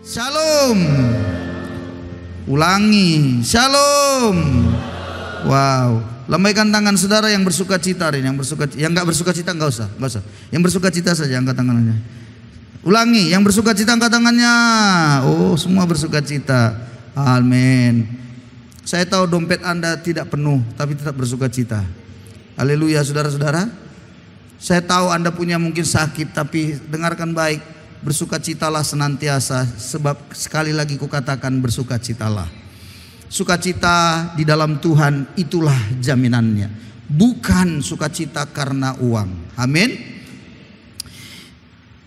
Shalom. Ulangi. Shalom. Wow. Lambaikan tangan saudara yang bersuka cita hari ini. Yang nggak bersuka cita nggak usah. Yang bersuka cita saja angkat tangannya. Ulangi. Yang bersuka cita angkat tangannya. Oh, semua bersuka cita. Amin. Saya tahu dompet Anda tidak penuh, tapi tetap bersuka cita. Haleluya, saudara-saudara. Saya tahu Anda punya mungkin sakit, tapi dengarkan baik. Bersukacitalah senantiasa, sebab sekali lagi kukatakan bersukacitalah. Sukacita di dalam Tuhan itulah jaminannya, bukan sukacita karena uang. Amin.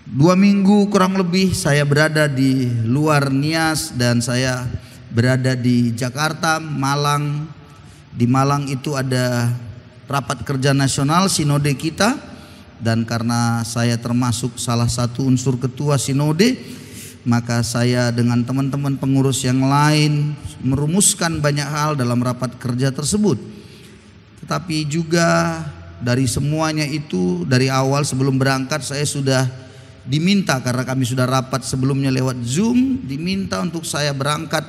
2 minggu kurang lebih saya berada di luar Nias dan saya berada di Jakarta, Malang. Di Malang itu ada rapat kerja nasional sinode kita. Dan karena saya termasuk salah satu unsur ketua sinode, maka saya dengan teman-teman pengurus yang lain merumuskan banyak hal dalam rapat kerja tersebut. Tetapi juga dari semuanya itu, dari awal sebelum berangkat saya sudah diminta, karena kami sudah rapat sebelumnya lewat Zoom, diminta untuk saya berangkat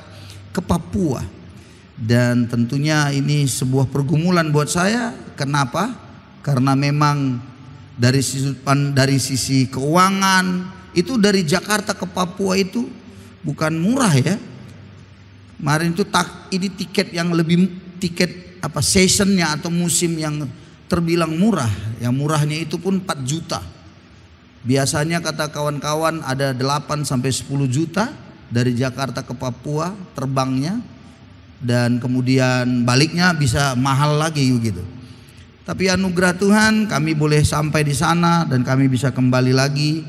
ke Papua. Dan tentunya ini sebuah pergumulan buat saya. Kenapa? Karena memang dari sisi keuangan itu dari Jakarta ke Papua itu bukan murah ya. Kemarin itu ini tiket yang lebih seasonnya atau musim yang terbilang murah. Yang murahnya itu pun 4 juta. Biasanya kata kawan-kawan ada 8 sampai 10 juta dari Jakarta ke Papua terbangnya, dan kemudian baliknya bisa mahal lagi gitu. Tapi anugerah Tuhan kami boleh sampai di sana dan kami bisa kembali lagi.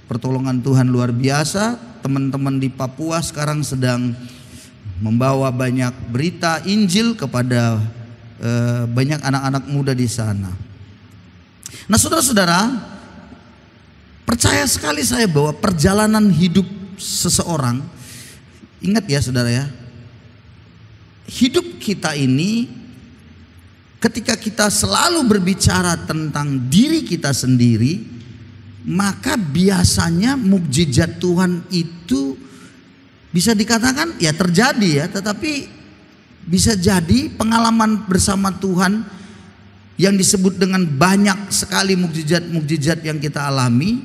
Pertolongan Tuhan luar biasa. Teman-teman di Papua sekarang sedang membawa banyak berita Injil kepada banyak anak-anak muda di sana. Nah, saudara-saudara, percaya sekali saya bahwa perjalanan hidup seseorang, ingat ya saudara ya, hidup kita ini ketika kita selalu berbicara tentang diri kita sendiri, maka biasanya mukjizat Tuhan itu bisa dikatakan ya terjadi ya, tetapi bisa jadi pengalaman bersama Tuhan yang disebut dengan banyak sekali mukjizat-mukjizat yang kita alami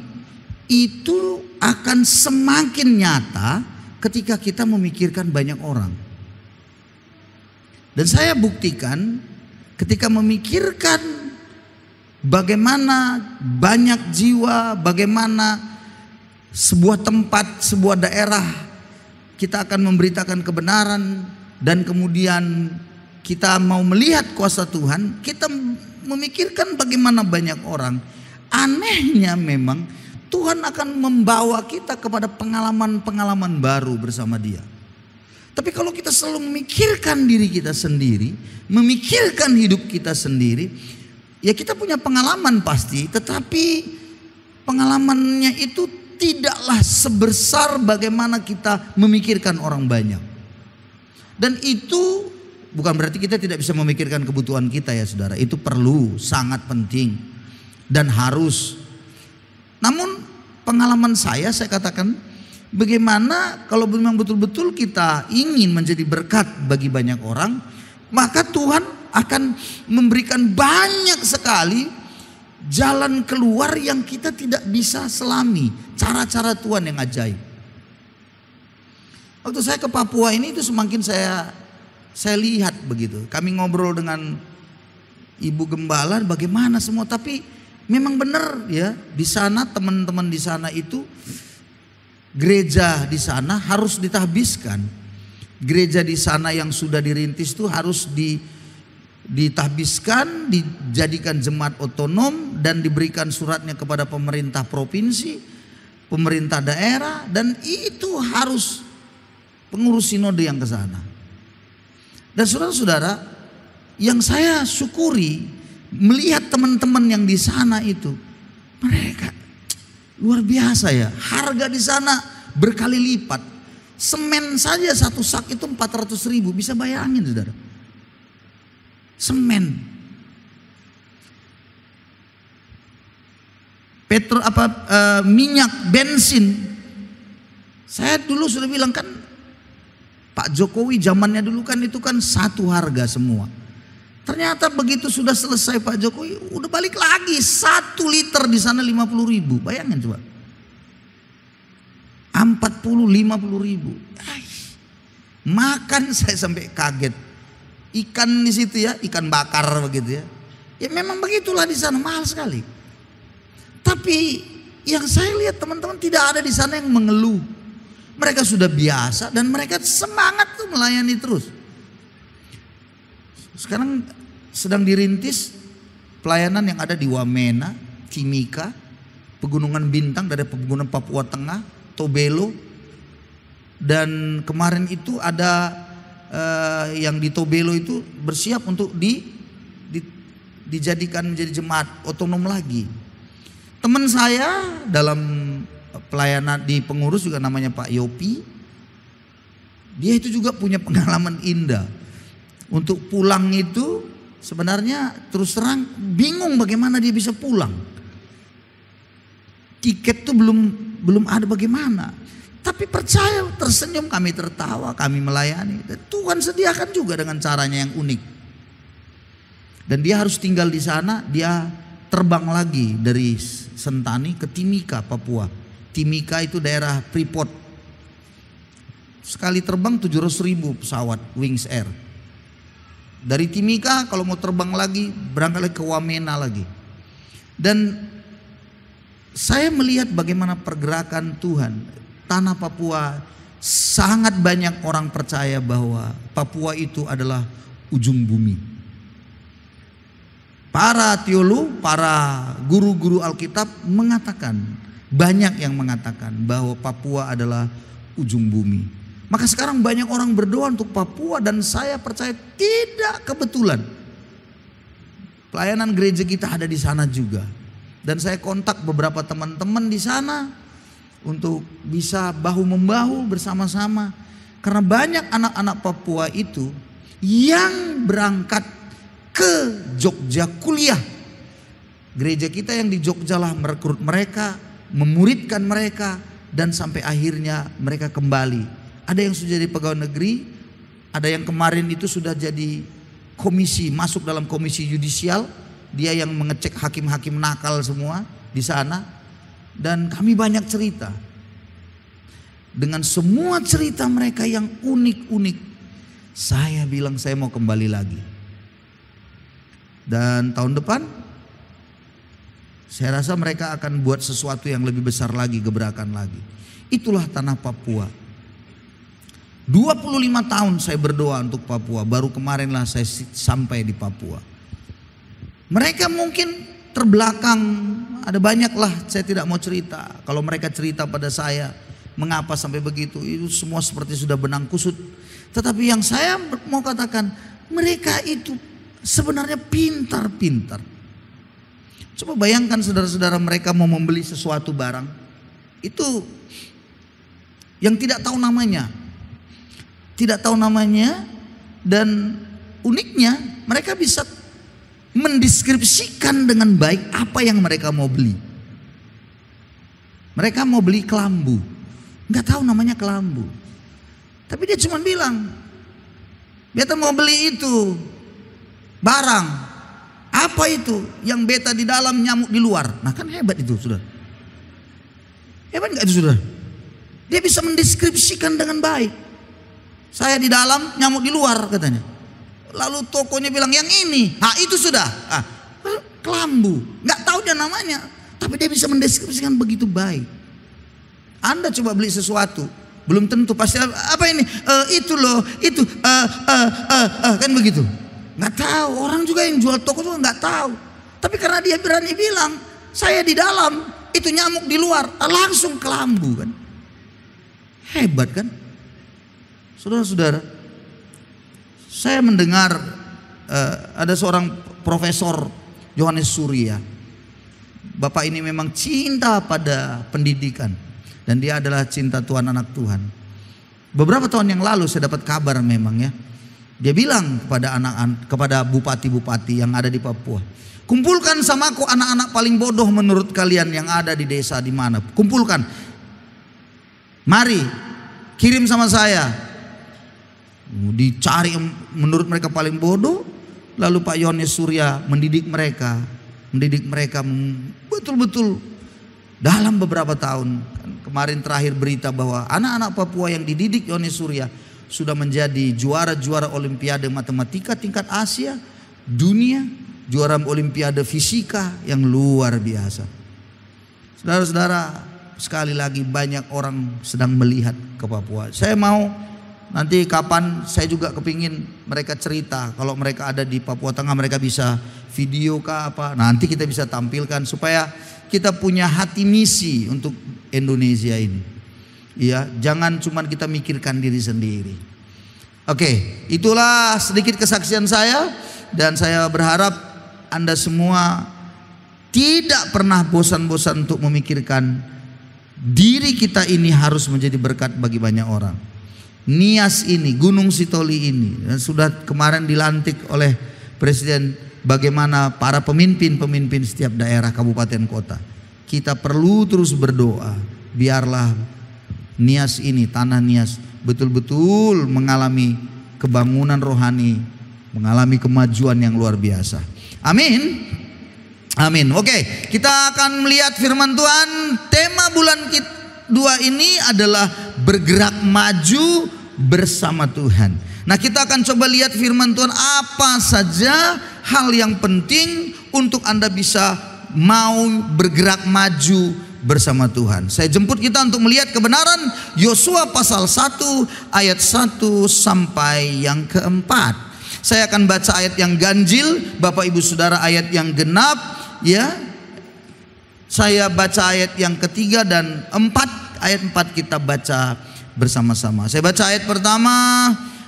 itu akan semakin nyata ketika kita memikirkan banyak orang. Dan saya buktikan ketika memikirkan bagaimana banyak jiwa, bagaimana sebuah tempat, sebuah daerah kita akan memberitakan kebenaran, dan kemudian kita mau melihat kuasa Tuhan, kita memikirkan bagaimana banyak orang. Anehnya memang Tuhan akan membawa kita kepada pengalaman-pengalaman baru bersama Dia. Tapi kalau kita selalu memikirkan diri kita sendiri, memikirkan hidup kita sendiri, ya kita punya pengalaman pasti, tetapi pengalamannya itu tidaklah sebesar bagaimana kita memikirkan orang banyak. Dan itu bukan berarti kita tidak bisa memikirkan kebutuhan kita ya saudara. Itu perlu, sangat penting dan harus. Namun pengalaman saya katakan, bagaimana kalau memang betul-betul kita ingin menjadi berkat bagi banyak orang, maka Tuhan akan memberikan banyak sekali jalan keluar yang kita tidak bisa selami. Cara-cara Tuhan yang ajaib. Waktu saya ke Papua ini itu semakin saya lihat begitu. Kami ngobrol dengan Ibu Gembala bagaimana semua, tapi memang benar ya, di sana teman-teman di sana itu, gereja di sana harus ditahbiskan. Gereja di sana yang sudah dirintis itu harus ditahbiskan, dijadikan jemaat otonom dan diberikan suratnya kepada pemerintah provinsi, pemerintah daerah, dan itu harus pengurus sinode yang ke sana. Dan saudara-saudara, yang saya syukuri melihat teman-teman yang di sana itu, mereka luar biasa ya. Harga di sana berkali lipat. Semen saja satu sak itu 400.000, bisa bayangin saudara. Semen. Minyak, bensin Saya dulu sudah bilang kan, Pak Jokowi zamannya dulu kan itu kan satu harga semua. Ternyata begitu sudah selesai Pak Jokowi, udah balik lagi 1 liter di sana 50.000. Bayangin coba. 50-50 ribu. Makan saya sampai kaget. Ikan di situ ya, ikan bakar begitu ya. Ya memang begitulah di sana, mahal sekali. Tapi yang saya lihat teman-teman tidak ada di sana yang mengeluh. Mereka sudah biasa dan mereka semangat tuh melayani terus. Sekarang sedang dirintis pelayanan yang ada di Wamena, Timika, Pegunungan Bintang dari Pegunungan Papua Tengah, Tobelo, dan kemarin itu ada yang di Tobelo itu bersiap untuk dijadikan menjadi jemaat otonom lagi. Teman saya dalam pelayanan di pengurus juga namanya Pak Yopi, dia itu juga punya pengalaman indah. Untuk pulang itu sebenarnya terus terang bingung bagaimana dia bisa pulang. Tiket tuh belum ada bagaimana. Tapi percaya, tersenyum, kami tertawa, kami melayani. Dan Tuhan sediakan juga dengan caranya yang unik. Dan dia harus tinggal di sana, dia terbang lagi dari Sentani ke Timika, Papua. Timika itu daerah Freeport. Sekali terbang 700.000 pesawat Wings Air. Dari Timika kalau mau terbang lagi berangkat lagi ke Wamena lagi. Dan saya melihat bagaimana pergerakan Tuhan. Tanah Papua, sangat banyak orang percaya bahwa Papua itu adalah ujung bumi. Para teolog, para guru-guru Alkitab mengatakan, banyak yang mengatakan bahwa Papua adalah ujung bumi. Maka sekarang banyak orang berdoa untuk Papua dan saya percaya tidak kebetulan. Pelayanan gereja kita ada di sana juga. Dan saya kontak beberapa teman-teman di sana untuk bisa bahu-membahu bersama-sama. Karena banyak anak-anak Papua itu yang berangkat ke Jogja kuliah. Gereja kita yang di Jogja lah merekrut mereka, memuridkan mereka, dan sampai akhirnya mereka kembali. Ada yang sudah jadi pegawai negeri, ada yang kemarin itu sudah jadi komisi, masuk dalam komisi yudisial. Dia yang mengecek hakim-hakim nakal semua di sana. Dan kami banyak cerita. Dengan semua cerita mereka yang unik-unik, saya bilang saya mau kembali lagi. Dan tahun depan saya rasa mereka akan buat sesuatu yang lebih besar lagi, gebrakan lagi. Itulah tanah Papua. 25 tahun saya berdoa untuk Papua, baru kemarinlah saya sampai di Papua. Mereka mungkin terbelakang, ada banyak lah, saya tidak mau cerita. Kalau mereka cerita pada saya mengapa sampai begitu, itu semua seperti sudah benang kusut. Tetapi yang saya mau katakan, mereka itu sebenarnya pintar-pintar. Coba bayangkan saudara-saudara, mereka mau membeli sesuatu barang, itu yang tidak tahu namanya. Tidak tahu namanya, dan uniknya mereka bisa mendeskripsikan dengan baik apa yang mereka mau beli. Mereka mau beli kelambu, nggak tahu namanya kelambu, tapi dia cuma bilang, beta mau beli itu barang. Apa itu? Yang beta di dalam, nyamuk di luar. Nah kan hebat itu sudah. Hebat nggak itu sudah? Dia bisa mendeskripsikan dengan baik. Saya di dalam, nyamuk di luar katanya. Lalu tokonya bilang yang ini, itu sudah kelambu, nggak tahu dia namanya, tapi dia bisa mendeskripsikan begitu baik. Anda coba beli sesuatu, belum tentu pasti apa ini, itu loh, itu kan begitu. Nggak tahu, orang juga yang jual toko juga nggak tahu. Tapi karena dia berani bilang, saya di dalam, itu nyamuk di luar, langsung kelambu kan. Hebat kan, saudara-saudara. Saya mendengar ada seorang profesor Yohanes Surya. Bapak ini memang cinta pada pendidikan dan dia adalah cinta Tuhan, anak Tuhan. Beberapa tahun yang lalu saya dapat kabar memang ya. Dia bilang kepada bupati-bupati yang ada di Papua, kumpulkan sama aku anak-anak paling bodoh menurut kalian yang ada di desa di mana. Kumpulkan. Mari kirim sama saya. Dicari menurut mereka paling bodoh. Lalu Pak Yohanes Surya mendidik mereka betul-betul dalam beberapa tahun. Kemarin terakhir berita bahwa anak-anak Papua yang dididik Yohanes Surya sudah menjadi juara-juara Olimpiade Matematika tingkat Asia, dunia, juara Olimpiade Fisika yang luar biasa. Saudara-saudara, sekali lagi banyak orang sedang melihat ke Papua. Saya mau nanti kapan saya juga kepingin mereka cerita. Kalau mereka ada di Papua Tengah, mereka bisa video kah apa. Nanti kita bisa tampilkan supaya kita punya hati misi untuk Indonesia ini. Ya, jangan cuma kita mikirkan diri sendiri. Oke, itulah sedikit kesaksian saya, dan saya berharap Anda semua tidak pernah bosan-bosan untuk memikirkan diri kita ini harus menjadi berkat bagi banyak orang. Nias ini, Gunung Sitoli ini, dan sudah kemarin dilantik oleh Presiden bagaimana para pemimpin-pemimpin setiap daerah, kabupaten, kota. Kita perlu terus berdoa, biarlah Nias ini, tanah Nias, betul-betul mengalami kebangunan rohani, mengalami kemajuan yang luar biasa. Amin. Amin. Oke, kita akan melihat firman Tuhan. Tema bulan 2 ini adalah bergerak maju bersama Tuhan. Nah, kita akan coba lihat firman Tuhan, apa saja hal yang penting untuk Anda bisa mau bergerak maju bersama Tuhan. Saya jemput kita untuk melihat kebenaran Yosua pasal 1 ayat 1 sampai yang keempat. Saya akan baca ayat yang ganjil, Bapak Ibu Saudara ayat yang genap, ya. Saya baca ayat yang ketiga dan 4. Ayat 4 kita baca bersama-sama. Saya baca ayat pertama,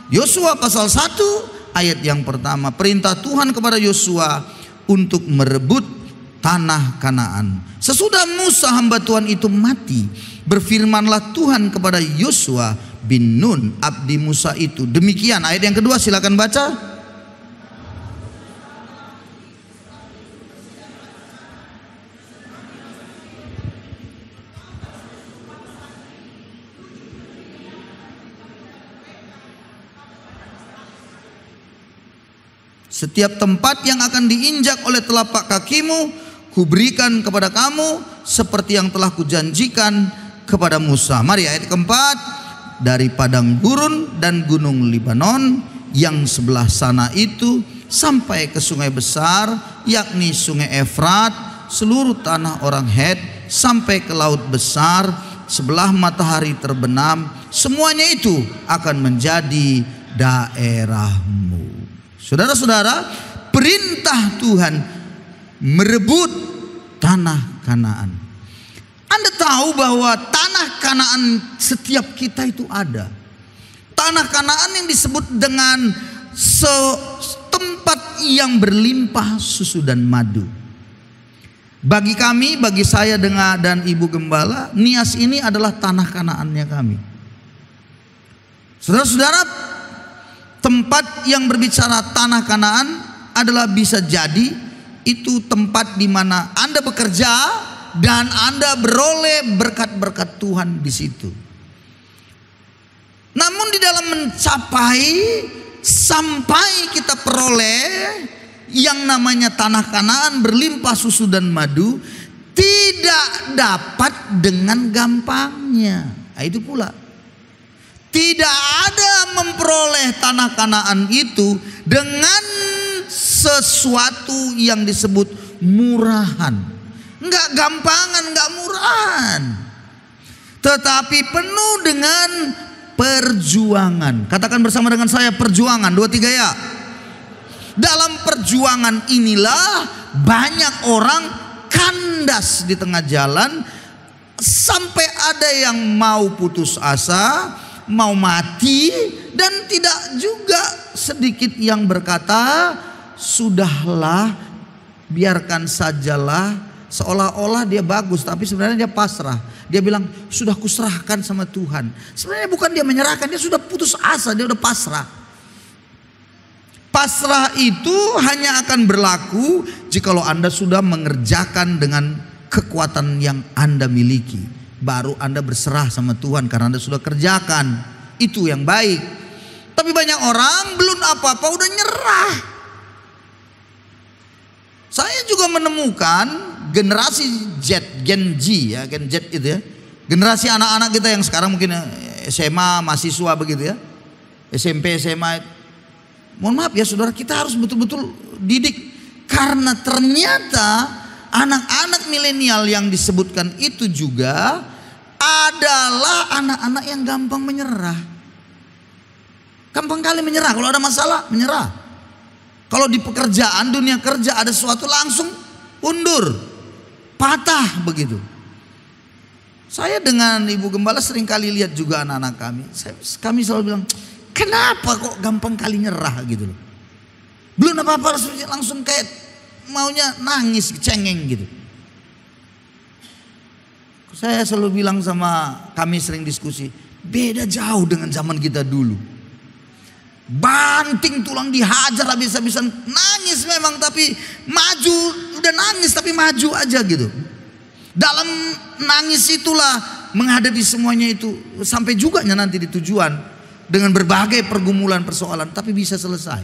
Yosua pasal 1 ayat yang pertama. Perintah Tuhan kepada Yosua untuk merebut tanah Kanaan. Sesudah Musa hamba Tuhan itu mati, berfirmanlah Tuhan kepada Yosua bin Nun abdi Musa itu. Demikian. Ayat yang kedua silakan baca. Setiap tempat yang akan diinjak oleh telapak kakimu, kuberikan kepada kamu seperti yang telah kujanjikan kepada Musa. Mari ayat keempat. Dari padang gurun dan gunung Libanon yang sebelah sana itu sampai ke sungai besar, yakni sungai Efrat, seluruh tanah orang Het, sampai ke laut besar sebelah matahari terbenam, semuanya itu akan menjadi daerahmu. Saudara-saudara, perintah Tuhan merebut tanah Kanaan. Anda tahu bahwa tanah Kanaan setiap kita itu ada. Tanah Kanaan yang disebut dengan tempat yang berlimpah susu dan madu. Bagi kami, bagi saya dan Ibu Gembala, Nias ini adalah tanah Kanaannya kami. Saudara-saudara, tempat yang berbicara tanah Kanaan adalah bisa jadi itu tempat di mana Anda bekerja dan Anda beroleh berkat-berkat Tuhan di situ. Namun di dalam mencapai sampai kita peroleh yang namanya tanah Kanaan berlimpah susu dan madu, tidak dapat dengan gampangnya. Nah, itu pula. Tidak ada memperoleh tanah Kanaan itu dengan sesuatu yang disebut murahan. Enggak gampangan, enggak murahan. Tetapi penuh dengan perjuangan. Katakan bersama dengan saya, perjuangan. 2, 3 ya. Dalam perjuangan inilah banyak orang kandas di tengah jalan, sampai ada yang mau putus asa, mau mati, dan tidak juga sedikit yang berkata, sudahlah, biarkan sajalah. Seolah-olah dia bagus, tapi sebenarnya dia pasrah. Dia bilang, sudah kuserahkan sama Tuhan. Sebenarnya bukan dia menyerahkan, dia sudah putus asa, dia sudah pasrah. Pasrah itu hanya akan berlaku jikalau Anda sudah mengerjakan dengan kekuatan yang Anda miliki. baru Anda berserah sama Tuhan karena Anda sudah kerjakan. Itu yang baik. Tapi banyak orang belum apa-apa udah nyerah. Saya juga menemukan generasi Gen Z ya, Gen Z itu ya. Generasi anak-anak kita yang sekarang mungkin SMA, mahasiswa begitu ya. SMP, SMA. Mohon maaf ya saudara, kita harus betul-betul didik. Karena ternyata anak-anak milenial yang disebutkan itu juga adalah anak-anak yang gampang menyerah. Gampang kali menyerah, kalau ada masalah menyerah. Kalau di pekerjaan, dunia kerja ada sesuatu langsung undur, patah begitu. Saya dengan Ibu Gembala sering kali lihat juga anak-anak kami. Kami selalu bilang, kenapa kok gampang kali nyerah gitu loh. Belum apa-apa langsung kayak maunya nangis, cengeng gitu. Saya selalu bilang sama kami sering diskusi, beda jauh dengan zaman kita dulu. Banting tulang dihajar habis-habisan, nangis memang tapi maju, udah nangis tapi maju aja gitu. Dalam nangis itulah menghadapi semuanya itu sampai juga nanti di tujuan dengan berbagai pergumulan persoalan tapi bisa selesai.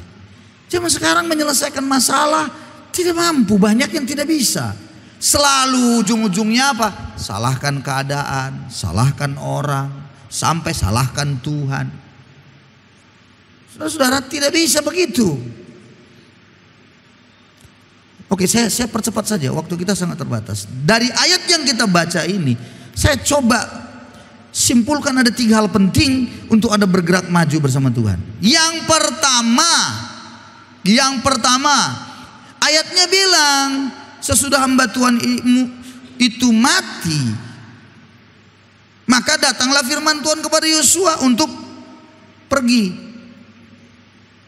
Zaman sekarang menyelesaikan masalah tidak mampu, banyak yang tidak bisa. Selalu ujung-ujungnya apa? Salahkan keadaan, salahkan orang, sampai salahkan Tuhan. Saudara-saudara, tidak bisa begitu. Oke, saya percepat saja, waktu kita sangat terbatas. Dari ayat yang kita baca ini, saya coba simpulkan ada 3 hal penting untuk Anda bergerak maju bersama Tuhan. Yang pertama, ayatnya bilang, sesudah hamba Tuhan itu mati, maka datanglah firman Tuhan kepada Yosua untuk pergi.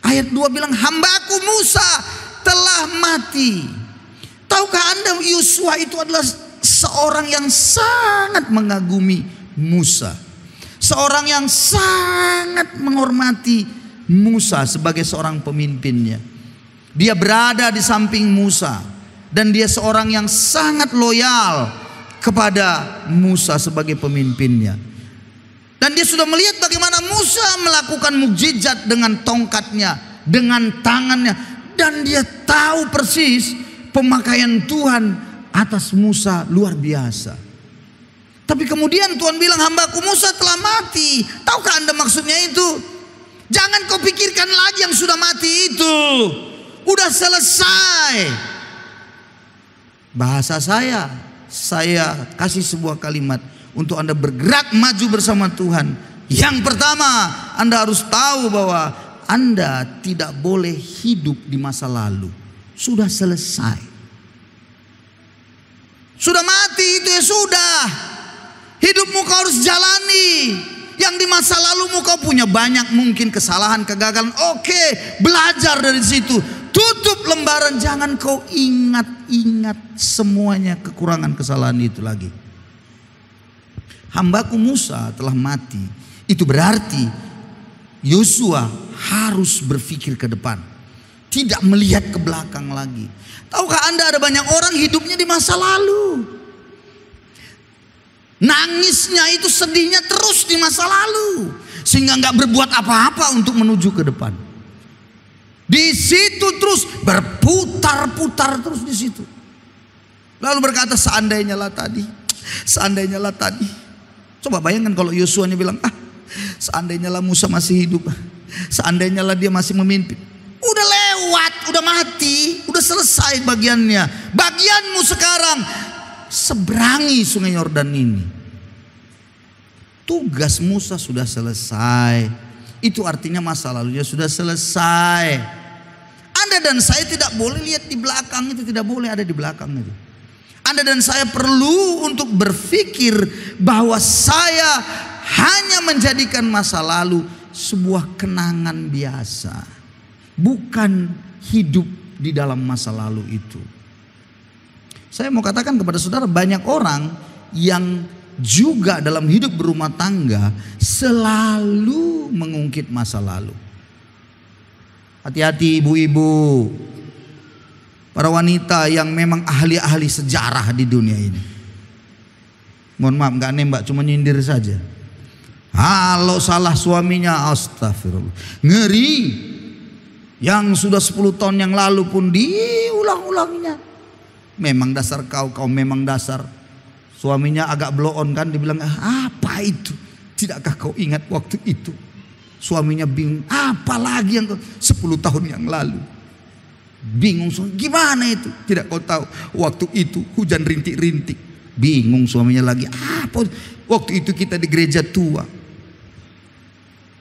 Ayat 2 bilang, hambaku Musa telah mati. Tahukah Anda Yosua itu adalah seorang yang sangat mengagumi Musa. Seorang yang sangat menghormati Musa sebagai seorang pemimpinnya. Dia berada di samping Musa. Dan dia seorang yang sangat loyal kepada Musa sebagai pemimpinnya. Dan dia sudah melihat bagaimana Musa melakukan mukjizat dengan tongkatnya, dengan tangannya. Dan dia tahu persis pemakaian Tuhan atas Musa luar biasa. Tapi kemudian Tuhan bilang, hambaku Musa telah mati. Tahukah Anda maksudnya itu? Jangan kau pikirkan lagi yang sudah mati itu. Udah selesai. Bahasa saya kasih sebuah kalimat untuk Anda bergerak maju bersama Tuhan. Yang pertama, Anda harus tahu bahwa Anda tidak boleh hidup di masa lalu. Sudah selesai. Sudah mati itu ya sudah. Hidupmu kau harus jalani. Yang di masa lalumu kau punya banyak mungkin kesalahan, kegagalan. Oke, belajar dari situ. Tutup lembaran, jangan kau ingat-ingat semuanya kekurangan kesalahan itu lagi. Hambaku Musa telah mati. Itu berarti Yosua harus berpikir ke depan. Tidak melihat ke belakang lagi. Tahukah Anda ada banyak orang hidupnya di masa lalu. Nangisnya itu sedihnya terus di masa lalu. Sehingga gak berbuat apa-apa untuk menuju ke depan. Di situ terus berputar-putar terus di situ. Lalu berkata seandainya lah tadi. Seandainya lah tadi. Coba bayangkan kalau Yosuanya bilang, seandainya lah Musa masih hidup. Seandainya lah dia masih memimpin. Udah lewat, udah mati, udah selesai bagiannya. Bagianmu sekarang seberangi sungai Yordan ini. Tugas Musa sudah selesai. Itu artinya masa lalunya sudah selesai. Anda dan saya tidak boleh lihat di belakang itu, tidak boleh ada di belakang itu. Anda dan saya perlu untuk berpikir bahwa saya hanya menjadikan masa lalu sebuah kenangan biasa. Bukan hidup di dalam masa lalu itu. Saya mau katakan kepada saudara, banyak orang yang juga dalam hidup berumah tangga selalu mengungkit masa lalu. Hati-hati ibu-ibu, para wanita yang memang ahli-ahli sejarah di dunia ini. Mohon maaf, nggak nembak, cuma nyindir saja. Kalau salah suaminya, astagfirullah, ngeri. Yang sudah 10 tahun yang lalu pun diulang-ulangnya. Memang dasar kau memang dasar. Suaminya agak blow on kan, dibilang, apa itu? Tidakkah kau ingat waktu itu? Suaminya bingung, apalagi yang 10 tahun yang lalu. Bingung, gimana itu? Tidak kau tahu, waktu itu hujan rintik-rintik. Bingung suaminya lagi, apa? Waktu itu kita di gereja tua.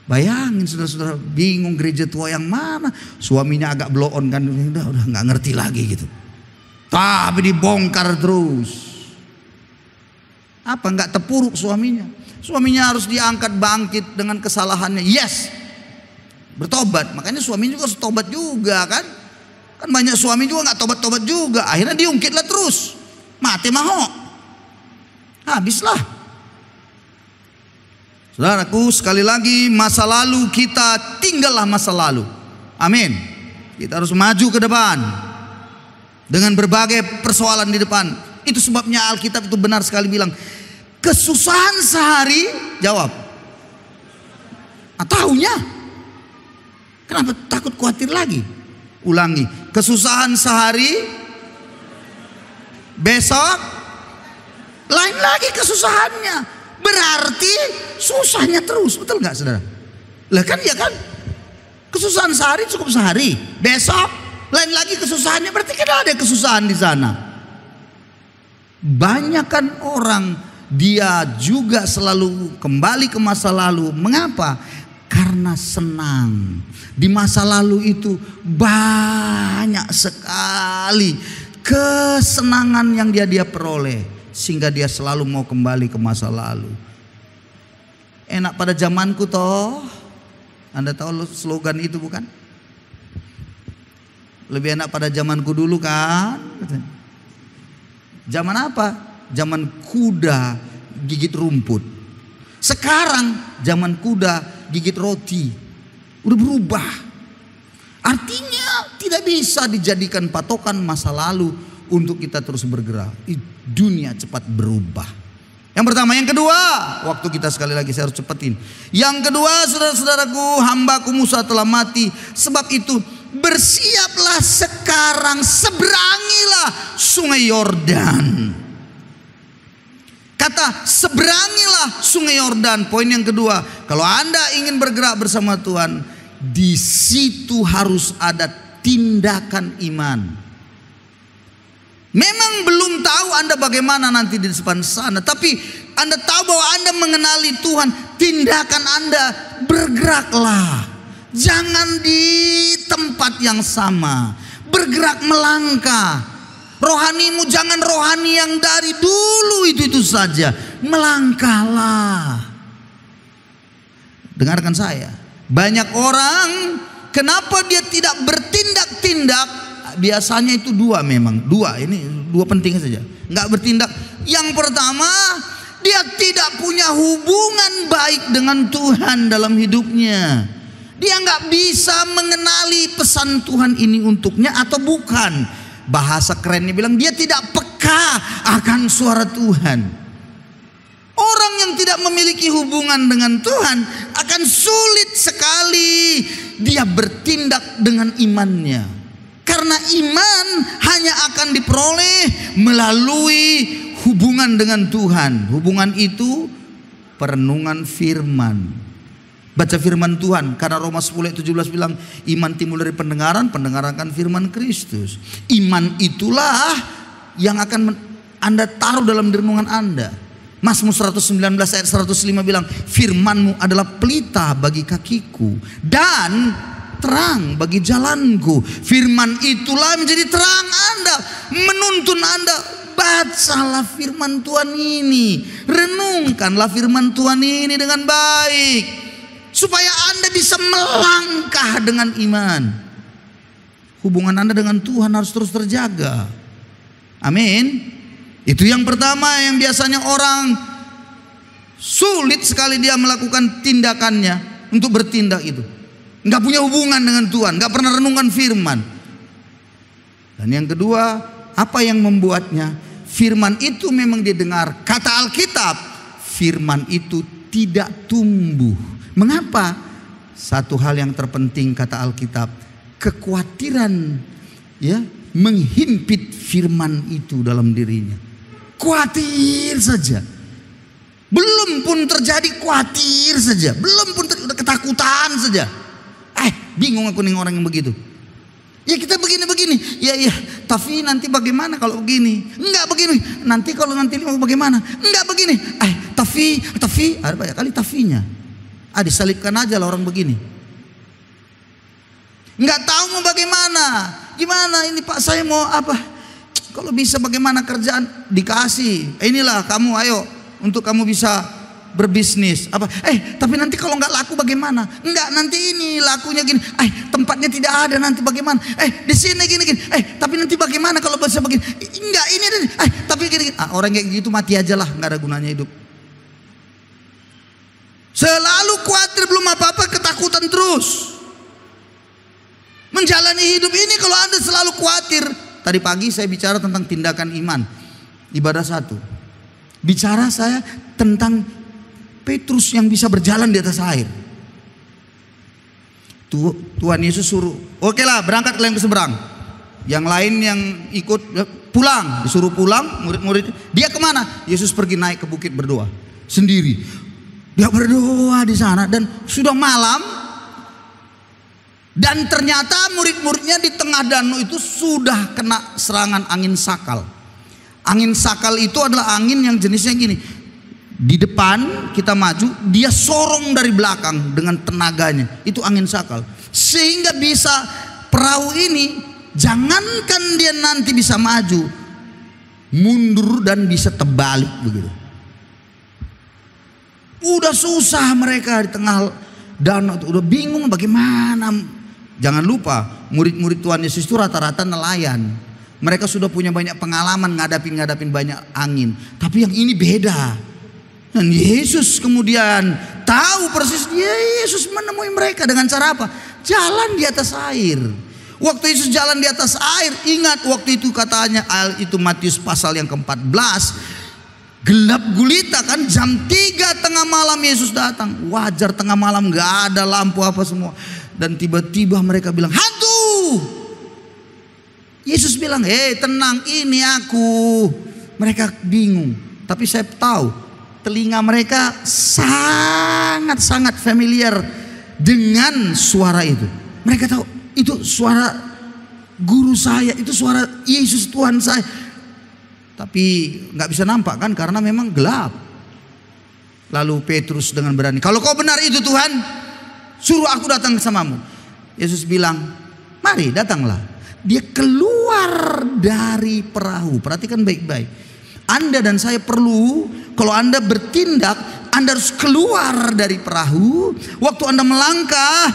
Bayangin saudara-saudara, bingung gereja tua yang mana? Suaminya agak blow on kan, udah nggak ngerti lagi gitu. Tapi dibongkar terus. Apa nggak terpuruk suaminya? Suaminya harus diangkat bangkit dengan kesalahannya. Yes, bertobat. Makanya suaminya juga harus tobat juga kan? Kan banyak suami juga nggak tobat-tobat juga. Akhirnya diungkitlah terus. Mati maho. Habislah. Saudaraku, sekali lagi, masa lalu kita tinggallah masa lalu. Amin. Kita harus maju ke depan dengan berbagai persoalan di depan. Itu sebabnya Alkitab itu benar sekali bilang, kesusahan sehari, jawab, tahunya. Kenapa takut khawatir lagi? Ulangi, kesusahan sehari, besok lain lagi kesusahannya. Berarti susahnya terus, betul nggak saudara? Lah kan ya kan, kesusahan sehari cukup sehari, besok lain lagi kesusahannya, berarti kan ada kesusahan di sana. Banyak kan orang dia juga selalu kembali ke masa lalu. Mengapa? Karena senang. Di masa lalu itu banyak sekali kesenangan yang dia peroleh, sehingga dia selalu mau kembali ke masa lalu. Enak pada zamanku toh. Anda tahu slogan itu bukan? Lebih enak pada zamanku dulu kan? Zaman apa? Zaman kuda gigit rumput. Sekarang zaman kuda gigit roti. Udah berubah. Artinya tidak bisa dijadikan patokan masa lalu untuk kita terus bergerak. Dunia cepat berubah. Yang pertama, yang kedua, waktu kita sekali lagi saya harus cepetin. Yang kedua, saudara-saudaraku, hambaku Musa telah mati. Sebab itu bersiaplah sekarang, seberangilah sungai Yordan. Kata seberangilah sungai Yordan. Poin yang kedua, kalau Anda ingin bergerak bersama Tuhan, di situ harus ada tindakan iman. Memang belum tahu Anda bagaimana nanti di depan sana, tapi Anda tahu bahwa Anda mengenali Tuhan. Tindakan Anda, bergeraklah. Jangan di tempat yang sama. Bergerak melangkah. Rohanimu jangan rohani yang dari dulu itu saja. Melangkahlah. Dengarkan saya. Banyak orang, kenapa dia tidak bertindak-tindak? Biasanya itu dua, memang dua, ini dua penting saja. Nggak bertindak. Yang pertama, dia tidak punya hubungan baik dengan Tuhan dalam hidupnya. Dia nggak bisa mengenali pesan Tuhan ini untuknya atau bukan. Bahasa kerennya bilang dia tidak peka akan suara Tuhan. Orang yang tidak memiliki hubungan dengan Tuhan akan sulit sekali dia bertindak dengan imannya. Karena iman hanya akan diperoleh melalui hubungan dengan Tuhan. Hubungan itu perenungan firman. Baca firman Tuhan. Karena Roma 10:17 bilang iman timbul dari pendengaran, pendengaran kan firman Kristus. Iman itulah yang akan Anda taruh dalam renungan Anda. Mazmur 119 ayat 105 bilang, firmanmu adalah pelita bagi kakiku dan terang bagi jalanku. Firman itulah menjadi terang Anda, menuntun Anda. Bacalah firman Tuhan ini, renungkanlah firman Tuhan ini dengan baik, supaya Anda bisa melangkah dengan iman. Hubungan Anda dengan Tuhan harus terus terjaga. Amin. Itu yang pertama, yang biasanya orang sulit sekali dia melakukan tindakannya untuk bertindak itu. Nggak punya hubungan dengan Tuhan, nggak pernah renungkan firman. Dan yang kedua, apa yang membuatnya? Firman itu memang didengar. Kata Alkitab, firman itu tidak tumbuh. Mengapa? Satu hal yang terpenting kata Alkitab, kekhawatiran ya menghimpit firman itu dalam dirinya. Khawatir saja. Belum pun terjadi, khawatir saja. Belum pun udah ketakutan saja. Bingung aku nih orang yang begitu. Ya kita begini-begini. Ya, tapi nanti bagaimana kalau begini? Enggak begini. Nanti kalau nanti mau bagaimana? Enggak begini. Tapi ada banyak kali tafinya. Disalibkan aja lah orang begini. Enggak tahu mau bagaimana. Gimana ini Pak, saya mau apa? Kalau bisa bagaimana kerjaan? Dikasih. Inilah kamu, ayo untuk kamu bisa berbisnis apa? Tapi nanti kalau nggak laku bagaimana? Enggak, nanti ini lakunya gini. Tempatnya tidak ada, nanti bagaimana? Di sini gini. Tapi nanti bagaimana kalau bisa begini? Enggak, ini tapi gini. Orang kayak gitu mati aja lah, nggak ada gunanya hidup. Selalu khawatir, belum apa-apa ketakutan terus. Menjalani hidup ini kalau Anda selalu khawatir. Tadi pagi saya bicara tentang tindakan iman, ibadah 1. Bicara saya tentang Petrus yang bisa berjalan di atas air. Tuhan Yesus suruh, oke lah berangkat kalian ke seberang. Yang lain yang ikut pulang, disuruh pulang murid-murid. Dia kemana? Yesus pergi naik ke bukit berdoa sendiri. Dia berdoa di sana dan sudah malam. Dan ternyata murid-muridnya di tengah danau itu sudah kena serangan angin sakal. Angin sakal itu adalah angin yang jenisnya gini. Di depan kita maju, dia sorong dari belakang dengan tenaganya. Itu angin sakal. Sehingga bisa perahu ini, jangankan dia nanti bisa maju, mundur dan bisa terbalik begitu. Udah susah mereka di tengah danau, udah bingung bagaimana. Jangan lupa, murid-murid Tuhan Yesus itu rata-rata nelayan. Mereka sudah punya banyak pengalaman ngadapin banyak angin. Tapi yang ini beda. Dan Yesus kemudian tahu persis, Yesus menemui mereka dengan cara apa? Jalan di atas air. Waktu Yesus jalan di atas air, ingat waktu itu katanya, itu Matius pasal yang ke-14, gelap gulita kan, jam 3 tengah malam Yesus datang. Wajar tengah malam, gak ada lampu apa semua. Dan tiba-tiba mereka bilang, hantu. Yesus bilang, tenang, ini aku. Mereka bingung, tapi saya tahu telinga mereka sangat-sangat familiar dengan suara itu. Mereka tahu itu suara guru saya, itu suara Yesus Tuhan saya. Tapi nggak bisa nampak kan karena memang gelap. Lalu Petrus dengan berani, kalau kau benar itu Tuhan, suruh aku datang bersamamu. Yesus bilang, mari datanglah. Dia keluar dari perahu. Perhatikan baik-baik. Anda dan saya perlu, kalau Anda bertindak, Anda harus keluar dari perahu. Waktu Anda melangkah,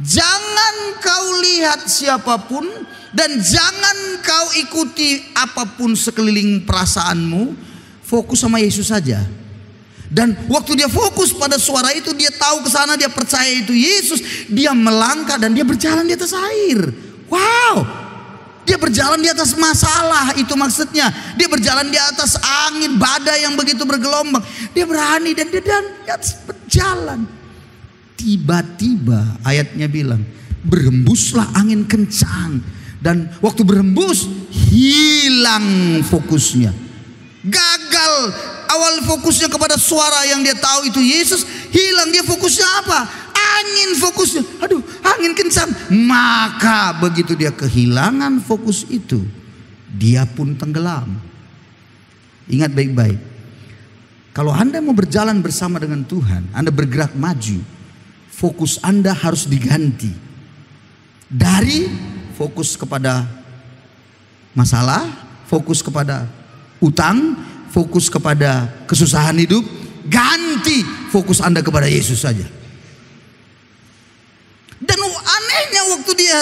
jangan kau lihat siapapun dan jangan kau ikuti apapun sekeliling perasaanmu. Fokus sama Yesus saja. Dan waktu dia fokus pada suara itu, dia tahu ke sana, dia percaya itu Yesus. Dia melangkah dan dia berjalan di atas air. Wow! Dia berjalan di atas masalah, itu maksudnya. Dia berjalan di atas angin, badai yang begitu bergelombang. Dia berani dan dia berjalan. Tiba-tiba ayatnya bilang, berhembuslah angin kencang. Dan waktu berhembus, hilang fokusnya. Gagal. Awal fokusnya kepada suara yang dia tahu itu Yesus, hilang. Dia fokusnya apa? Angin fokusnya. Aduh, angin kencang. Maka begitu dia kehilangan fokus itu, dia pun tenggelam. Ingat baik-baik. Kalau Anda mau berjalan bersama dengan Tuhan, Anda bergerak maju, fokus Anda harus diganti. Dari fokus kepada masalah, fokus kepada utang, fokus kepada kesusahan hidup, ganti fokus Anda kepada Yesus saja. Dan anehnya waktu dia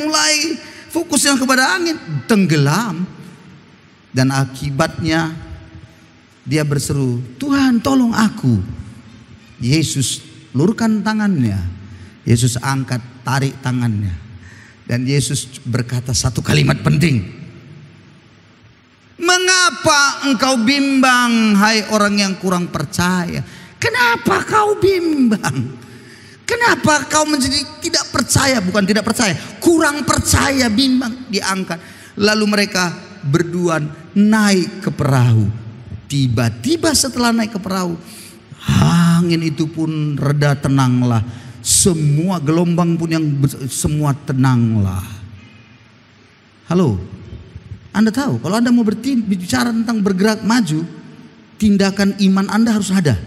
mulai fokusnya kepada angin, tenggelam. Dan akibatnya dia berseru, Tuhan tolong aku. Yesus lurkan tangannya. Yesus angkat, tarik tangannya. Dan Yesus berkata satu kalimat penting. Mengapa Kenapa engkau bimbang, hai orang yang kurang percaya? Kenapa kau bimbang? Kenapa kau menjadi tidak percaya? Bukan tidak percaya, kurang percaya, bimbang. Diangkat. Lalu mereka berdua naik ke perahu. Tiba-tiba setelah naik ke perahu, angin itu pun reda, tenanglah. Semua gelombang pun semua tenanglah. Halo, Anda tahu kalau Anda mau bicara tentang bergerak maju, tindakan iman Anda harus ada.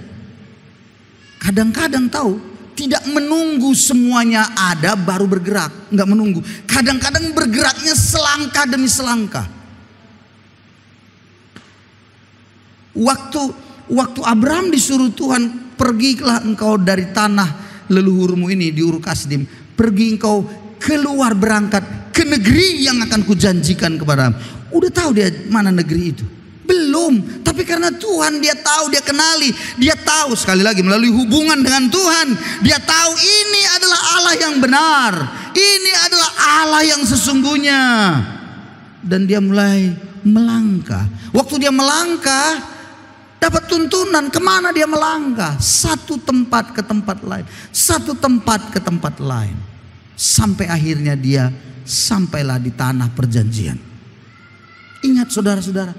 Kadang-kadang tahu, tidak menunggu semuanya ada baru bergerak, nggak menunggu. Kadang-kadang bergeraknya selangkah demi selangkah. Waktu Abraham disuruh Tuhan, pergilah engkau dari tanah leluhurmu ini di Ur Kasdim, pergi engkau keluar berangkat ke negeri yang akan kujanjikan kepadamu. Udah tahu dia mana negeri itu? Belum, tapi karena Tuhan dia tahu, dia kenali, dia tahu sekali lagi melalui hubungan dengan Tuhan, dia tahu ini adalah Allah yang benar, ini adalah Allah yang sesungguhnya. Dan dia mulai melangkah. Waktu dia melangkah, dapat tuntunan kemana dia melangkah. Satu tempat ke tempat lain, satu tempat ke tempat lain, sampai akhirnya dia sampailah di tanah perjanjian. Ingat saudara-saudara,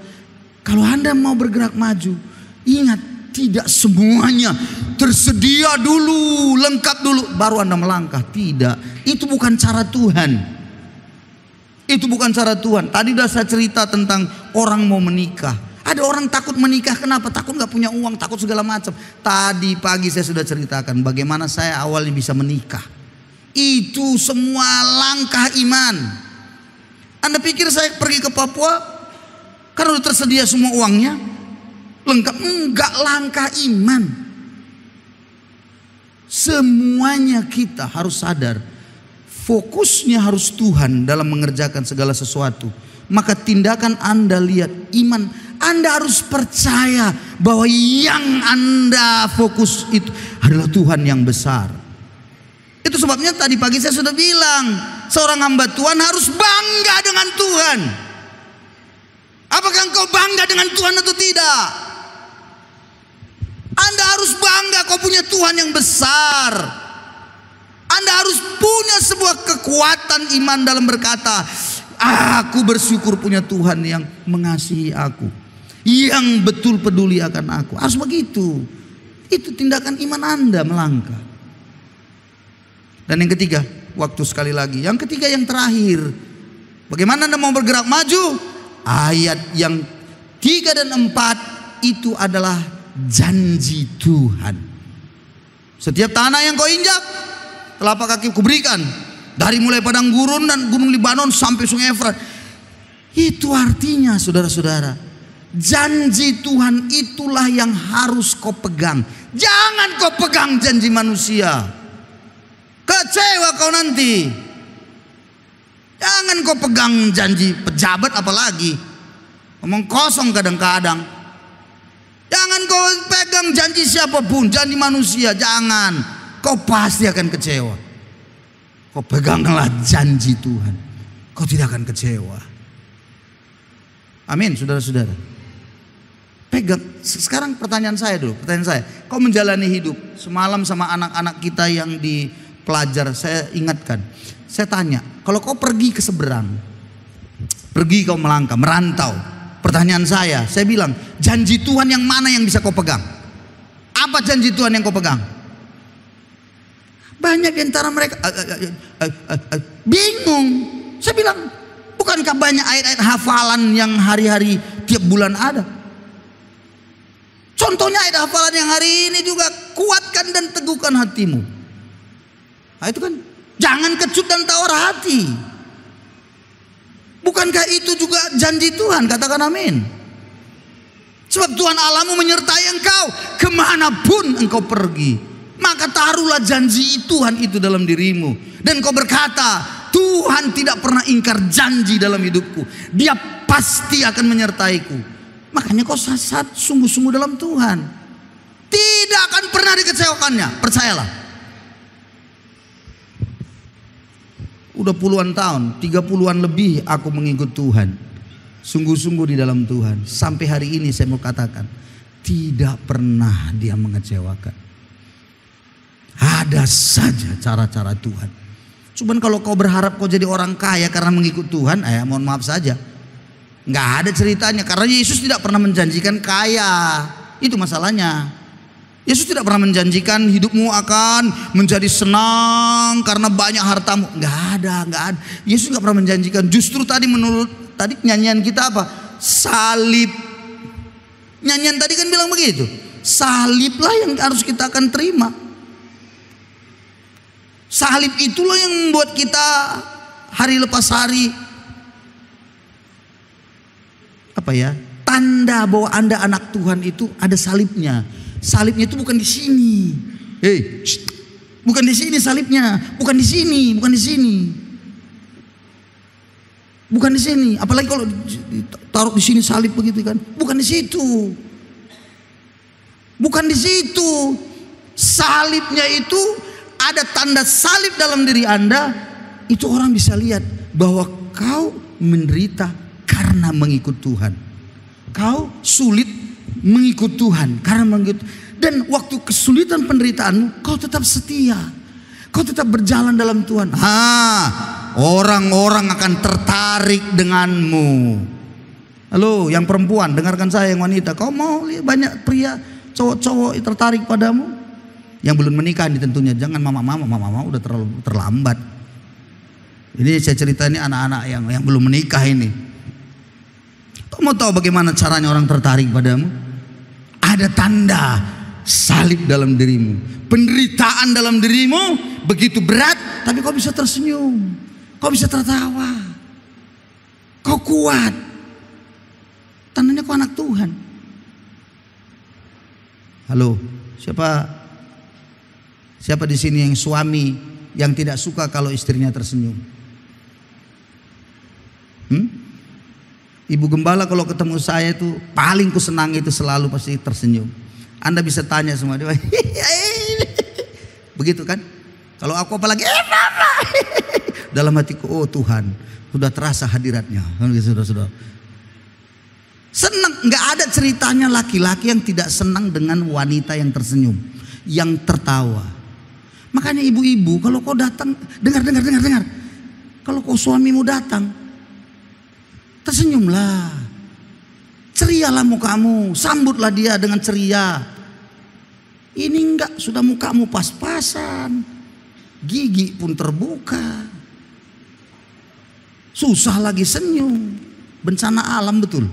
kalau Anda mau bergerak maju, ingat tidak semuanya tersedia dulu, lengkap dulu baru Anda melangkah. Tidak, itu bukan cara Tuhan. Itu bukan cara Tuhan. Tadi sudah saya cerita tentang orang mau menikah. Ada orang takut menikah, kenapa? Takut gak punya uang, takut segala macam. Tadi pagi saya sudah ceritakan bagaimana saya awalnya bisa menikah. Itu semua langkah iman. Anda pikir saya pergi ke Papua karena udah tersedia semua uangnya, lengkap? Enggak, langkah iman. Semuanya kita harus sadar, fokusnya harus Tuhan dalam mengerjakan segala sesuatu. Maka tindakan Anda lihat iman, Anda harus percaya bahwa yang Anda fokus itu adalah Tuhan yang besar. Itu sebabnya tadi pagi saya sudah bilang, seorang hamba Tuhan harus bangga dengan Tuhan. Apakah engkau bangga dengan Tuhan atau tidak? Anda harus bangga kau punya Tuhan yang besar. Anda harus punya sebuah kekuatan iman dalam berkata, aku bersyukur punya Tuhan yang mengasihi aku, yang betul peduli akan aku. Harus begitu. Itu tindakan iman Anda melangkah. Dan yang ketiga, waktu sekali lagi, yang ketiga yang terakhir, bagaimana Anda mau bergerak maju? Ayat yang 3 dan 4 itu adalah janji Tuhan. Setiap tanah yang kau injak, telapak kaki kuberikan, dari mulai padang gurun dan gunung Libanon sampai sungai Efrat. Itu artinya saudara-saudara, janji Tuhan itulah yang harus kau pegang. Jangan kau pegang janji manusia, kecewa kau nanti. Jangan kau pegang janji pejabat, apalagi ngomong kosong kadang-kadang. Jangan kau pegang janji siapapun, janji manusia, jangan. Kau pasti akan kecewa. Kau peganglah janji Tuhan, kau tidak akan kecewa. Amin, saudara-saudara. Pegang. Sekarang pertanyaan saya dulu, kau menjalani hidup semalam sama anak-anak kita yang di pelajar, saya ingatkan. Saya tanya, kalau kau pergi ke seberang, pergi kau melangkah, merantau. Pertanyaan saya bilang, janji Tuhan yang mana yang bisa kau pegang? Apa janji Tuhan yang kau pegang? Banyak di antara mereka bingung. Saya bilang, bukankah banyak ayat-ayat hafalan yang hari-hari tiap bulan ada? Contohnya ayat hafalan yang hari ini juga, kuatkan dan teguhkan hatimu. Nah, itu kan, jangan kecut dan tawar hati. Bukankah itu juga janji Tuhan? Katakan amin. Sebab Tuhan Allahmu menyertai engkau kemanapun engkau pergi. Maka taruhlah janji Tuhan itu dalam dirimu. Dan kau berkata, Tuhan tidak pernah ingkar janji dalam hidupku. Dia pasti akan menyertaiku. Makanya kau sungguh-sungguh dalam Tuhan. Tidak akan pernah dikecewakannya, percayalah. Udah puluhan tahun, 30-an lebih aku mengikut Tuhan. Sungguh-sungguh di dalam Tuhan. Sampai hari ini saya mau katakan, tidak pernah dia mengecewakan. Ada saja cara-cara Tuhan. Cuman kalau kau berharap kau jadi orang kaya karena mengikut Tuhan, mohon maaf saja. Nggak ada ceritanya, karena Yesus tidak pernah menjanjikan kaya. Itu masalahnya. Yesus tidak pernah menjanjikan hidupmu akan menjadi senang karena banyak hartamu. Nggak ada. Yesus nggak pernah menjanjikan. Justru tadi menurut tadi nyanyian kita apa? Salib. Nyanyian tadi kan bilang begitu. Saliblah yang harus kita akan terima. Salib itulah yang membuat kita hari lepas hari tanda bahwa Anda anak Tuhan itu ada salibnya. Salibnya itu bukan di sini. Bukan di sini salibnya, bukan di sini. Bukan di sini. Apalagi kalau taruh di sini salib begitu kan. Bukan di situ. Bukan di situ. Salibnya itu ada tanda salib dalam diri Anda. Itu orang bisa lihat bahwa kau menderita karena mengikut Tuhan. Kau sulit mengikut Tuhan karena mengikut. Dan waktu kesulitan penderitaanmu, kau tetap setia. Kau tetap berjalan dalam Tuhan. Orang-orang akan tertarik denganmu. Halo, yang perempuan, dengarkan saya, yang wanita. Kau mau lihat banyak pria, cowok-cowok tertarik padamu? Yang belum menikah ini tentunya. Jangan mama udah terlalu terlambat. Ini saya cerita ini anak-anak yang belum menikah ini. Kau mau tahu bagaimana caranya orang tertarik padamu? Ada tanda salib dalam dirimu, penderitaan dalam dirimu begitu berat, tapi kau bisa tersenyum, kau bisa tertawa, kau kuat. Tandanya kau anak Tuhan. Halo, siapa di sini yang suami yang tidak suka kalau istrinya tersenyum? Ibu gembala kalau ketemu saya itu paling ku senang itu selalu pasti tersenyum. Anda bisa tanya semua dia. Begitu kan? Kalau aku apalagi Papa. Dalam hatiku, oh Tuhan, sudah terasa hadiratnya. Saudara-saudara. Senang, nggak ada ceritanya laki-laki yang tidak senang dengan wanita yang tersenyum, yang tertawa. Makanya ibu-ibu, kalau kau datang, dengar. Kalau kau suamimu datang, tersenyumlah, cerialah mukamu, sambutlah dia dengan ceria. Ini enggak, sudah mukamu pas-pasan, gigi pun terbuka, susah lagi senyum, bencana alam betul.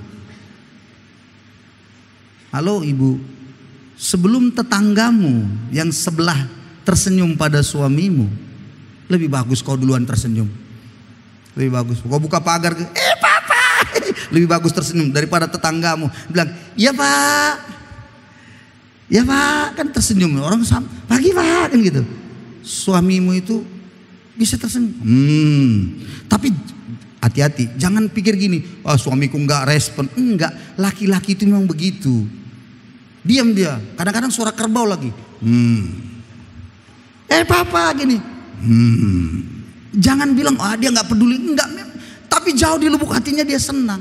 Halo ibu, sebelum tetanggamu yang sebelah tersenyum pada suamimu, lebih bagus kau duluan tersenyum. Lebih bagus, kau buka pagar, Papa, lebih bagus tersenyum daripada tetanggamu bilang, iya Pak. Ya Pak, kan tersenyum orang pagi Pak kan gitu. Suamimu itu bisa tersenyum. Tapi hati-hati, jangan pikir gini, suamiku nggak respon. Enggak, laki-laki itu memang begitu. Diam dia, kadang-kadang suara kerbau lagi. Papa gini. Jangan bilang, dia nggak peduli, enggak. Tapi jauh di lubuk hatinya dia senang.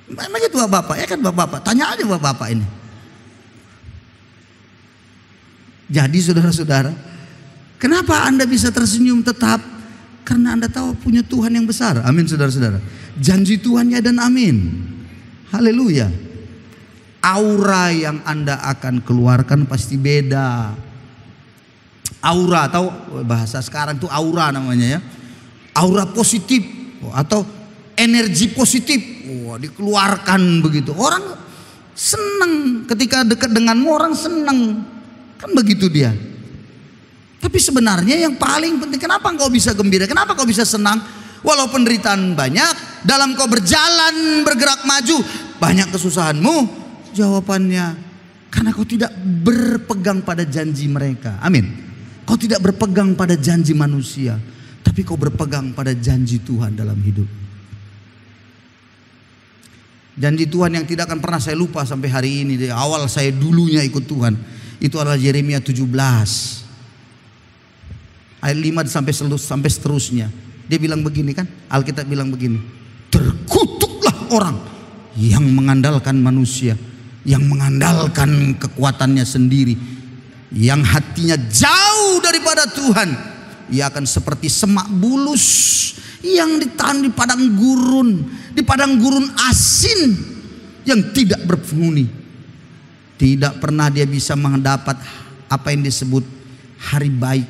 Begitu Bapak, ya kan Bapak. Tanya aja Bapak ini. Jadi saudara-saudara, kenapa Anda bisa tersenyum tetap? Karena Anda tahu punya Tuhan yang besar. Amin saudara-saudara. Janji Tuhan ya dan amin. Haleluya. Aura yang Anda akan keluarkan pasti beda. Aura, tahu bahasa sekarang tuh aura namanya ya. Aura positif atau energi positif. Dikeluarkan begitu. Orang senang ketika dekat denganmu, orang senang. Kan begitu dia. Tapi sebenarnya yang paling penting, kenapa kau bisa gembira? Kenapa kau bisa senang? Walau penderitaan banyak, dalam kau berjalan, bergerak maju, banyak kesusahanmu. Jawabannya, karena kau tidak berpegang pada janji mereka. Amin. Kau tidak berpegang pada janji manusia, tapi kau berpegang pada janji Tuhan dalam hidup. Janji Tuhan yang tidak akan pernah saya lupa sampai hari ini. Dari awal saya dulunya ikut Tuhan. Itu adalah Yeremia 17 ayat 5 sampai seterusnya. Dia bilang begini kan, Alkitab bilang begini, terkutuklah orang yang mengandalkan manusia, yang mengandalkan kekuatannya sendiri, yang hatinya jauh daripada Tuhan. Ia akan seperti semak bulus yang ditanam di padang gurun asin yang tidak berpenghuni. Tidak pernah dia bisa mendapat apa yang disebut hari baik,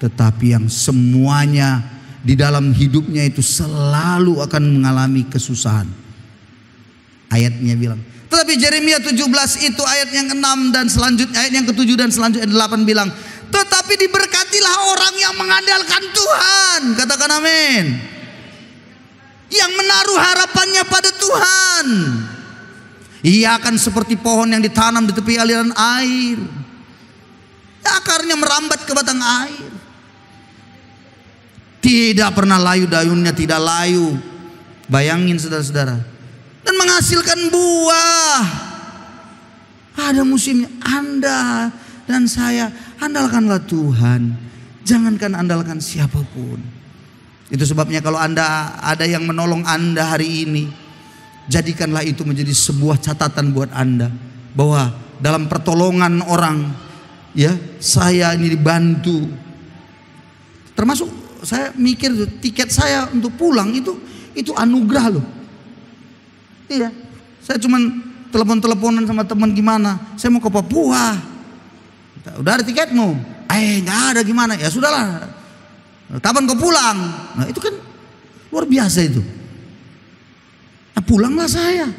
tetapi yang semuanya di dalam hidupnya itu selalu akan mengalami kesusahan. Ayatnya bilang, tetapi Yeremia 17 itu ayat yang ke-6 dan selanjutnya, ayat yang ke-7 dan selanjutnya 8 bilang, tetapi diberkatilah orang yang mengandalkan Tuhan. Katakan amin. Yang menaruh harapannya pada Tuhan. Ia akan seperti pohon yang ditanam di tepi aliran air. Akarnya merambat ke batang air. Tidak pernah layu, daunnya tidak layu. Bayangin saudara-saudara. Dan menghasilkan buah. Ada musimnya. Anda dan saya, andalkanlah Tuhan. Jangankan andalkan siapapun. Itu sebabnya kalau Anda ada yang menolong Anda hari ini, jadikanlah itu menjadi sebuah catatan buat Anda. Bahwa dalam pertolongan orang, ya, saya ini dibantu. Termasuk saya mikir tiket saya untuk pulang itu anugerah loh. Iya, saya cuman telepon-teleponan sama teman, gimana, saya mau ke Papua. Udah ada tiketmu? Nggak ada, gimana? Ya sudahlah. Kapan kau pulang? Nah itu kan luar biasa itu. Nah, pulanglah saya.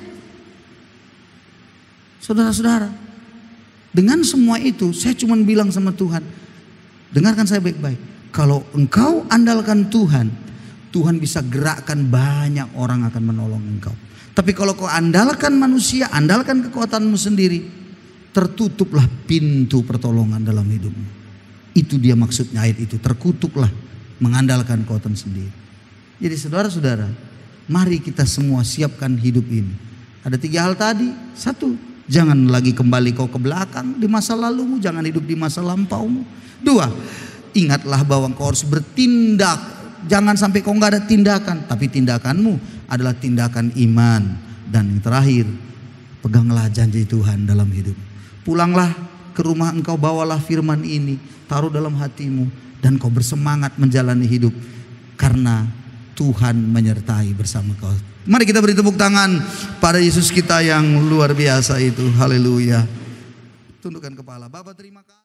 Saudara-saudara, dengan semua itu saya cuma bilang sama Tuhan, dengarkan saya baik-baik. Kalau engkau andalkan Tuhan, Tuhan bisa gerakkan banyak orang akan menolong engkau. Tapi kalau kau andalkan manusia, andalkan kekuatanmu sendiri, tertutuplah pintu pertolongan dalam hidupmu. Itu dia maksudnya ayat itu, terkutuklah mengandalkan kekuatan sendiri. Jadi saudara-saudara, mari kita semua siapkan hidup ini. Ada 3 hal tadi. 1, jangan lagi kembali kau ke belakang di masa lalumu, jangan hidup di masa lampaumu. 2, ingatlah bahwa kau harus bertindak. Jangan sampai kau nggak ada tindakan, tapi tindakanmu adalah tindakan iman. Dan yang terakhir, peganglah janji Tuhan dalam hidup. Pulanglah ke rumah engkau, bawalah firman ini, taruh dalam hatimu, dan kau bersemangat menjalani hidup karena Tuhan menyertai bersama kau. Mari kita beri tepuk tangan pada Yesus kita yang luar biasa itu. Haleluya. Tundukkan kepala. Bapa, terima kasih.